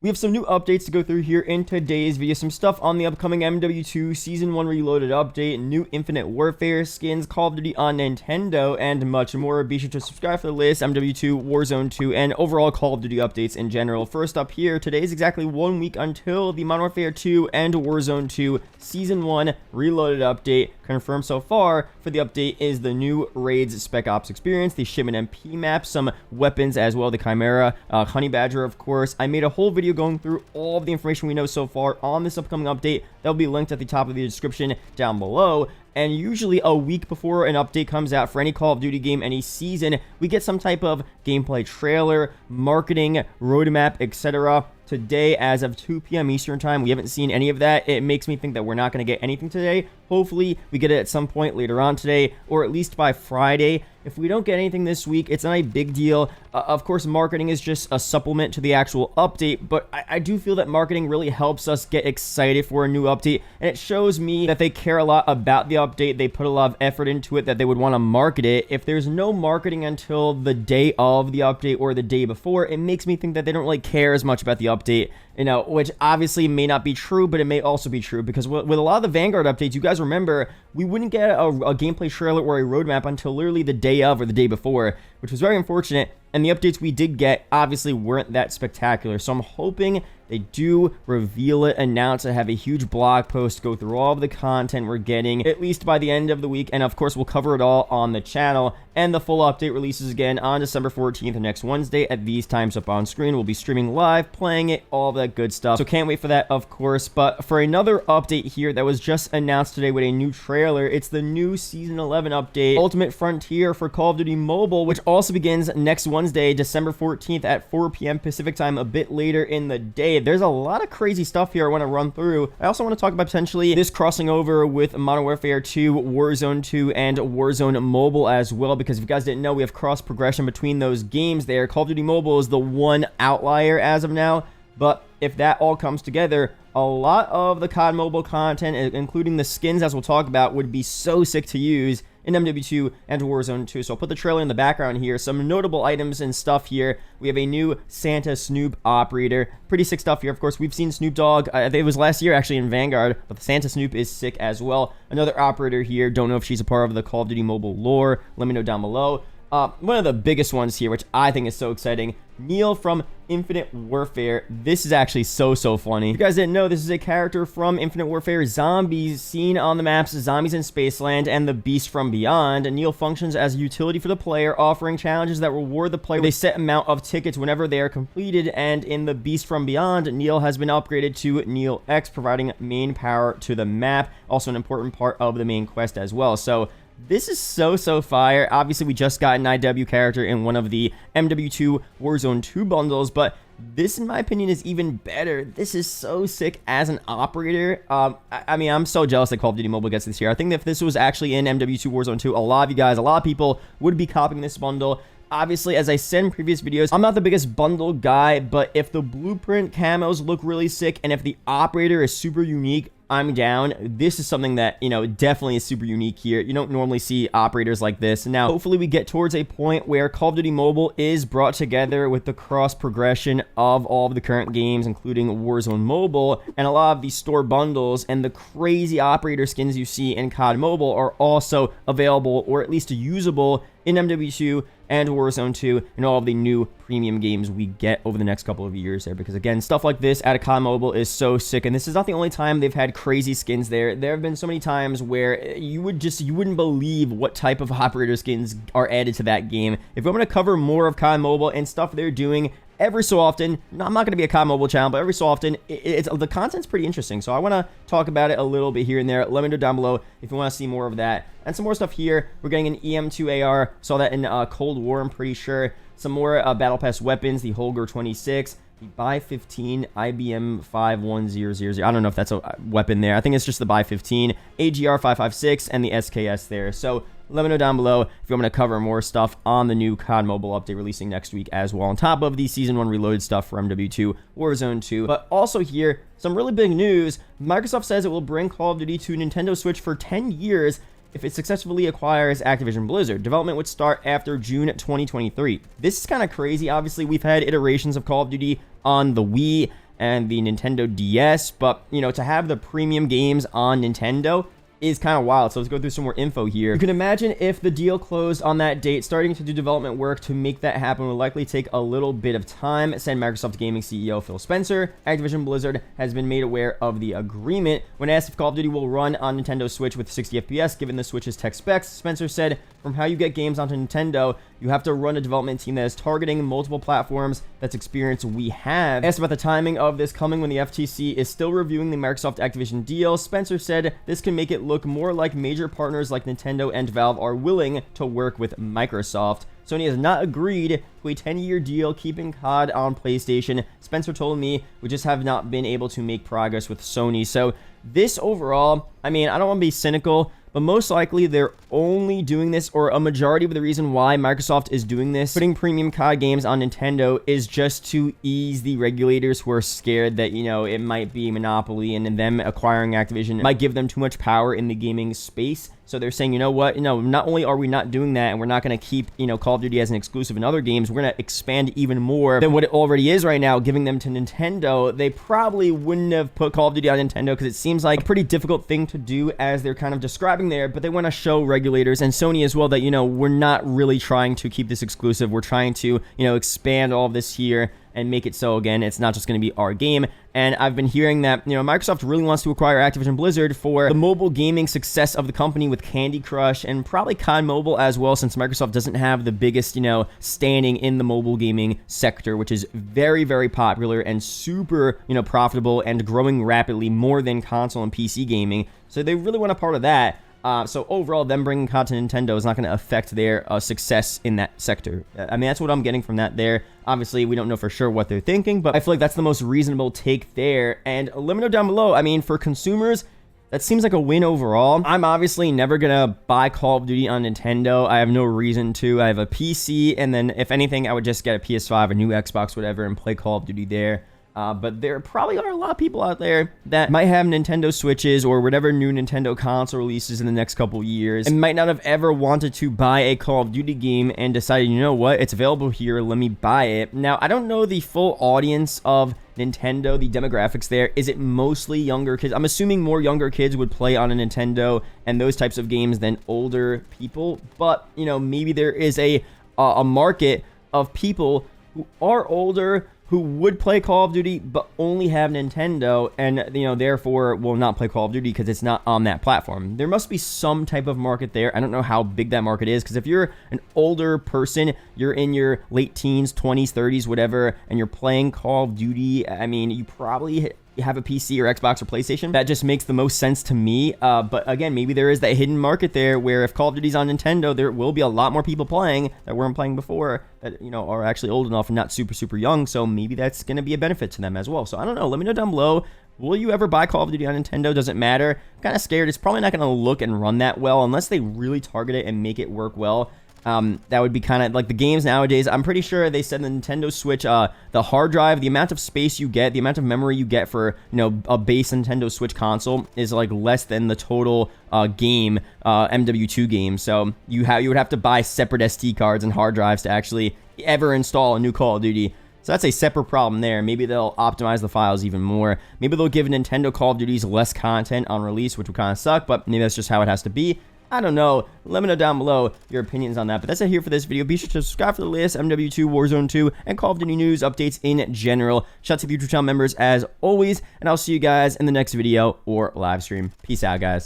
We have some new updates to go through here in today's video. Some stuff on the upcoming MW2 Season 1 Reloaded update, new Infinite Warfare skins, Call of Duty on Nintendo, and much more. Be sure to subscribe for the latest MW2, Warzone 2, and overall Call of Duty updates in general. First up here, today is exactly 1 week until the Modern Warfare 2 and Warzone 2 Season 1 Reloaded update. Confirmed so far for the update is the new Raids Spec Ops experience, the Shipment MP map, some weapons as well, the Chimera, Honey Badger, of course. I made a whole video going through all of the information we know so far on this upcoming update. That will be linked at the top of the description down below. And usually a week before an update comes out for any Call of Duty game, any season, we get some type of gameplay trailer, marketing, roadmap, etc. Today, as of 2 p.m. Eastern time, we haven't seen any of that. It makes me think that we're not going to get anything today. Hopefully, we get it at some point later on today, or at least by Friday. If we don't get anything this week, it's not a big deal. Of course, marketing is just a supplement to the actual update, but I do feel that marketing really helps us get excited for a new update, and it shows me that they care a lot about the update. They put a lot of effort into it, that they would want to market it. If there's no marketing until the day of the update or the day before, it makes me think that they don't really care as much about the update, you know, which obviously may not be true, but it may also be true, because with a lot of the Vanguard updates, you guys remember, we wouldn't get a gameplay trailer or a roadmap until literally the day of or the day before, which was very unfortunate. And the updates we did get obviously weren't that spectacular. So I'm hoping they do reveal it, announce it, have a huge blog post, go through all of the content we're getting, at least by the end of the week. And of course, we'll cover it all on the channel. And the full update releases again on December 14th, next Wednesday at these times up on screen. We'll be streaming live, playing it, all that good stuff. So can't wait for that, of course. But for another update here that was just announced today with a new trailer, it's the new Season 11 update, Ultimate Frontier for Call of Duty Mobile, which also begins next Wednesday, December 14th at 4 p.m. Pacific time, a bit later in the day. There's a lot of crazy stuff here I want to run through. I also want to talk about potentially this crossing over with Modern Warfare 2, Warzone 2, and Warzone Mobile as well, because if you guys didn't know, we have cross progression between those games there. Call of Duty Mobile is the one outlier as of now, but if that all comes together, a lot of the COD Mobile content, including the skins as we'll talk about, would be so sick to use in MW2 and Warzone 2. So I'll put the trailer in the background here. Some notable items and stuff here. We have a new Santa Snoop operator. Pretty sick stuff here. Of course, we've seen Snoop Dogg. I think it was last year actually in Vanguard, but the Santa Snoop is sick as well. Another operator here. Don't know if she's a part of the Call of Duty Mobile lore. Let me know down below. One of the biggest ones here, which I think is so exciting, Neil from Infinite Warfare. This is actually so funny. If you guys didn't know, this is a character from Infinite Warfare Zombies, seen on the maps Zombies in Spaceland and The Beast from Beyond. And Neil functions as a utility for the player, offering challenges that reward the player with a set amount of tickets whenever they are completed. And in The Beast from Beyond, Neil has been upgraded to Neil X, providing main power to the map. Also an important part of the main quest as well. So this is so fire. Obviously, we just got an IW character in one of the MW2 Warzone 2 bundles, but this, in my opinion, is even better. This is so sick as an operator. I mean, I'm so jealous that Call of Duty Mobile gets this here. I think that if this was actually in MW2 Warzone 2, a lot of you guys, a lot of people would be copying this bundle. Obviously, as I said in previous videos, I'm not the biggest bundle guy, but if the blueprint camos look really sick and if the operator is super unique, I'm down. This is something that, you know, definitely is super unique here. You don't normally see operators like this. Now, hopefully we get towards a point where Call of Duty Mobile is brought together with the cross progression of all of the current games, including Warzone Mobile, and a lot of these store bundles and the crazy operator skins you see in COD Mobile are also available, or at least usable, in MW2 and Warzone 2 and all of the new premium games we get over the next couple of years there. Because again, stuff like this out of COD Mobile is so sick, and this is not the only time they've had crazy skins there. There have been so many times where you wouldn't believe what type of operator skins are added to that game. If I'm going to cover more of COD Mobile and stuff they're doing every so often, I'm not going to be a COD Mobile channel, but every so often, the content's pretty interesting. So I want to talk about it a little bit here and there. Let me know down below if you want to see more of that. And some more stuff here. We're getting an EM2 AR. Saw that in Cold War, I'm pretty sure. Some more Battle Pass weapons, the Holger 26. The Buy 15 IBM 51000. I don't know if that's a weapon there. I think it's just the Buy 15, AGR 556, and the SKS there. So let me know down below if you want me to cover more stuff on the new COD Mobile update releasing next week as well, on top of the Season 1 Reloaded stuff for MW2, Warzone 2. But also here, some really big news. Microsoft says it will bring Call of Duty to Nintendo Switch for 10 years if it successfully acquires Activision Blizzard. Development would start after June 2023. This is kind of crazy. Obviously, we've had iterations of Call of Duty on the Wii, and the Nintendo DS, but, you know, to have the premium games on Nintendo is kind of wild. So let's go through some more info here. You can imagine if the deal closed on that date, starting to do development work to make that happen would likely take a little bit of time, said Microsoft Gaming CEO Phil Spencer. Activision Blizzard has been made aware of the agreement. When asked if Call of Duty will run on Nintendo Switch with 60 FPS given the Switch's tech specs, Spencer said, "From how you get games onto Nintendo, you have to run a development team that is targeting multiple platforms. That's experience we have." Asked about the timing of this coming when the FTC is still reviewing the Microsoft Activision deal, Spencer said, "This can make it look more like major partners like Nintendo and Valve are willing to work with Microsoft." Sony has not agreed to a 10-year deal keeping COD on PlayStation. Spencer told me, "We just have not been able to make progress with Sony." So this overall, I mean, I don't want to be cynical, but most likely they're only doing this, or a majority of the reason why Microsoft is doing this, putting premium COD games on Nintendo, is just to ease the regulators who are scared that, you know, it might be monopoly and them acquiring Activision might give them too much power in the gaming space. So they're saying, you know what, not only are we not doing that and we're not going to keep, Call of Duty as an exclusive in other games, we're going to expand even more than what it already is right now, giving them to Nintendo. They probably wouldn't have put Call of Duty on Nintendo because it seems like a pretty difficult thing to do, as they're kind of describing there, but they want to show regulators and Sony as well that, we're not really trying to keep this exclusive. We're trying to, expand all of this here and make it so, again, it's not just going to be our game. And I've been hearing that, Microsoft really wants to acquire Activision Blizzard for the mobile gaming success of the company with Candy Crush and probably COD Mobile as well, since Microsoft doesn't have the biggest, standing in the mobile gaming sector, which is very, very popular and super, profitable and growing rapidly, more than console and PC gaming. So they really want a part of that. So overall, them bringing COD to Nintendo is not going to affect their success in that sector. I mean, that's what I'm getting from that there. Obviously, we don't know for sure what they're thinking, but I feel like that's the most reasonable take there. And let me know down below, I mean, for consumers, that seems like a win overall. I'm obviously never going to buy Call of Duty on Nintendo. I have no reason to. I have a PC, and then if anything, I would just get a PS5, a new Xbox, whatever, and play Call of Duty there. But there probably are a lot of people out there that might have Nintendo Switches or whatever new Nintendo console releases in the next couple years and might not have ever wanted to buy a Call of Duty game and decided, you know what, it's available here, let me buy it. Now, I don't know the full audience of Nintendo, the demographics there. Is it mostly younger kids? I'm assuming more younger kids would play on a Nintendo and those types of games than older people. But, maybe there is a market of people who are older who would play Call of Duty but only have Nintendo and, therefore will not play Call of Duty because it's not on that platform. There must be some type of market there. I don't know how big that market is, because if you're an older person, you're in your late teens, 20s, 30s, whatever, and you're playing Call of Duty, I mean, you probably have a PC or Xbox or PlayStation. That just makes the most sense to me. But again, maybe there is that hidden market there where if Call of Duty's on Nintendo, there will be a lot more people playing that weren't playing before that, are actually old enough and not super, super young. So maybe that's going to be a benefit to them as well. So I don't know. Let me know down below. Will you ever buy Call of Duty on Nintendo? Does it matter? I'm kind of scared. It's probably not going to look and run that well unless they really target it and make it work well. That would be kind of like the games nowadays. I'm pretty sure they said the Nintendo Switch, the hard drive, the amount of space you get, the amount of memory you get for, a base Nintendo Switch console is like less than the total game, MW2 game. So you would have to buy separate SD cards and hard drives to actually ever install a new Call of Duty. So that's a separate problem there. Maybe they'll optimize the files even more. Maybe they'll give Nintendo Call of Duties less content on release, which would kind of suck, but maybe that's just how it has to be. I don't know. Let me know down below your opinions on that. But that's it here for this video. Be sure to subscribe for the latest MW2, Warzone 2, and Call of Duty news updates in general. Shout out to the YouTube channel members as always, and I'll see you guys in the next video or live stream. Peace out, guys.